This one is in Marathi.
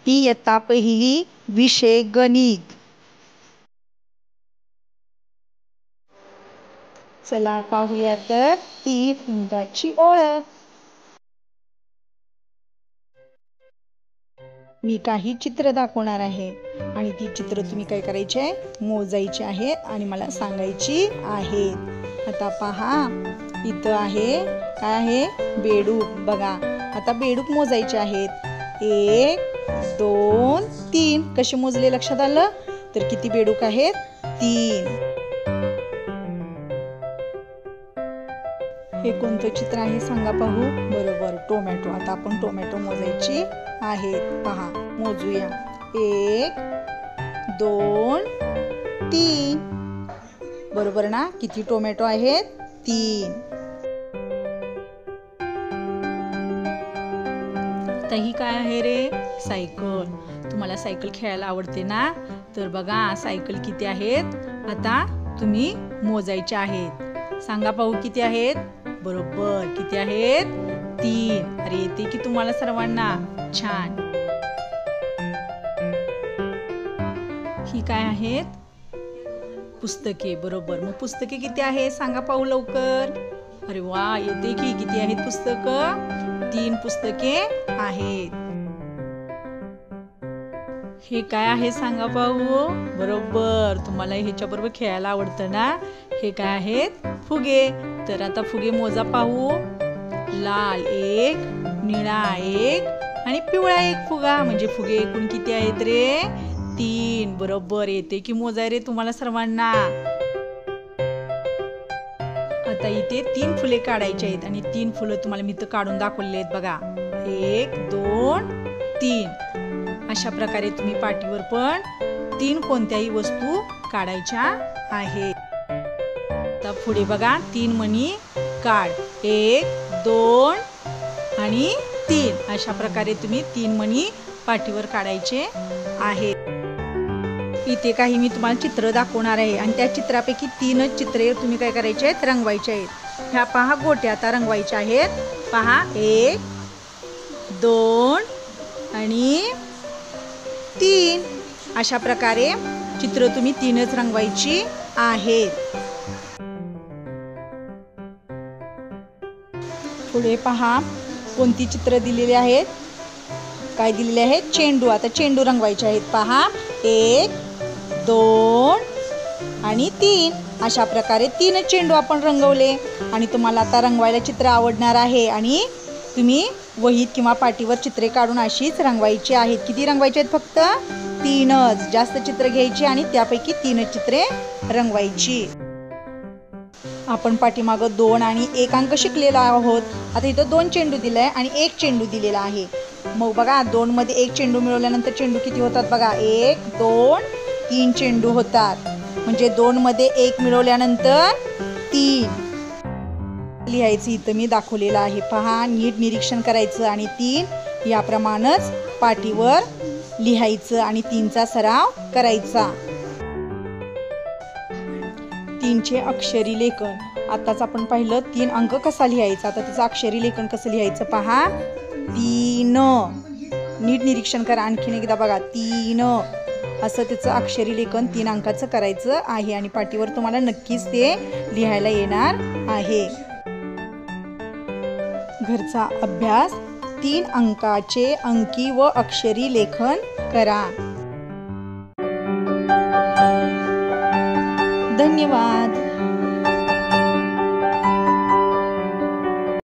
इयत्ता पहिली विषय गणित। चला पाहूया तर ती पिंडाची ओळख। मी काही चित्र दाखवणार आहे आणि ती चित्र तुम्ही काय करायचे, मोजायची आहेत आणि मला सांगायची आहेत। आता पहा, इथं आहे काय आहे, बेडूक। बघा आता बेडूक मोजायचे आहेत, 1 2 3। कसे मोजले लक्षात आलं तर किती बेडूक आहेत, 3। हे कोणतं चित्र आहे सांगा पाहू। बरोबर, टोमॅटो। आता आपण टोमॅटो मोजायची आहेत। पहा, मोजूया, 1 2 3। बरोबर ना, किती टोमॅटो आहेत, 3। आता ही काय आहे रे, सायकल। तुम्हाला सायकल खेळायला आवडते ना, तर बघा सायकल किती आहेत, आता तुम्ही मोजायचे आहेत। सांगा पाहू किती आहेत। बरोबर, किती आहेत, 3। अरे येते की तुम्हाला सर्वांना, छान। ही काय आहेत, पुस्तके। बरोबर, मग पुस्तके किती आहेत सांगा पाहू लवकर। अरे वा, येते की किती आहेत पुस्तकं, 3 पुस्तके आहेत। हे काय आहे सांगा पाहू। बरोबर, तुम्हाला ह्याच्या बरोबर खेळायला आवडतं ना। हे काय आहेत, फुगे। तर आता फुगे मोजा पाहू। लाल 1, निळा 1 आणि पिवळा 1 फुगा, म्हणजे फुगे एकूण किती आहेत रे, 3। बरोबर, येते की मोजाय रे तुम्हाला सर्वांना। आता इथे 3 फुले काढायची आहेत आणि 3 फुलं तुम्हाला मी इथं काढून दाखवले आहेत बघा, 1 2 3। अशा प्रकारे तुम्ही पाटीवर पण 3 कोणत्याही वस्तू काढायच्या आहेत। आता पुढे बघा, 3 मणी काढ, 1 2 आणि 3। अशा प्रकारे तुम्ही 3 मणी पाटीवर काढायचे आहेत। इथे काही मी तुम्हाला चित्र दाखवणार आहे आणि त्या चित्रापैकी 3च चित्रे तुम्ही काय करायचे आहेत, रंगवायचे आहेत। ह्या पहा गोट्या आता रंगवायच्या आहेत। पहा, 1 2 आणि 3। अशा प्रकारे चित्र तुम्ही 3च रंगवायची आहेत। पुढे पहा, कोणती चित्र दिलेली आहेत, काय दिलेले आहेत, चेंडू। आता चेंडू रंगवायचे आहेत। पहा, 1 2 आणि 3। अशा प्रकारे 3च चेंडू आपण रंगवले आणि तुम्हाला आता रंगवायला चित्र आवडणार आहे आणि तुम्ही वहीत किंवा पाटीवर चित्रे काढून अशीच रंगवायची आहेत। किती रंगवायचे आहेत, फक्त 3च। जास्त चित्र घ्यायची आणि त्यापैकी 3च चित्रे रंगवायची। आपण पाठीमागं 2 आणि 1 अंक शिकलेलो आहोत। आता इथं 2 चेंडू दिलाय आणि 1 चेंडू दिलेला आहे। मग बघा, 2 मध्ये 1 चेंडू मिळवल्यानंतर चेंडू किती होतात बघा, 1 2 3 चेंडू होतात। म्हणजे 2 मध्ये 1 मिळवल्यानंतर 3 लिहायचं इथं मी दाखवलेलं आहे। पहा, नीट निरीक्षण करायचं आणि 3 याप्रमाणेच पाटीवर लिहायचं आणि 3चा सराव करायचा। 3चे अक्षरी लेखन। आताच आपण पाहिलं 3 अंक कसा लिहायचा, आता त्याचं अक्षरी लेखन कसं लिहायचं। पहा, 3। नीट निरीक्षण करा, आणखीन एकदा बघा, 3 असं त्याचं अक्षरी लेखन 3 अंकाचं करायचं आहे आणि पाटीवर तुम्हाला नक्कीच ते लिहायला येणार आहे। घरचा अभ्यास, 3 अंकाचे अंकी व अक्षरी लेखन करा। धन्यवाद।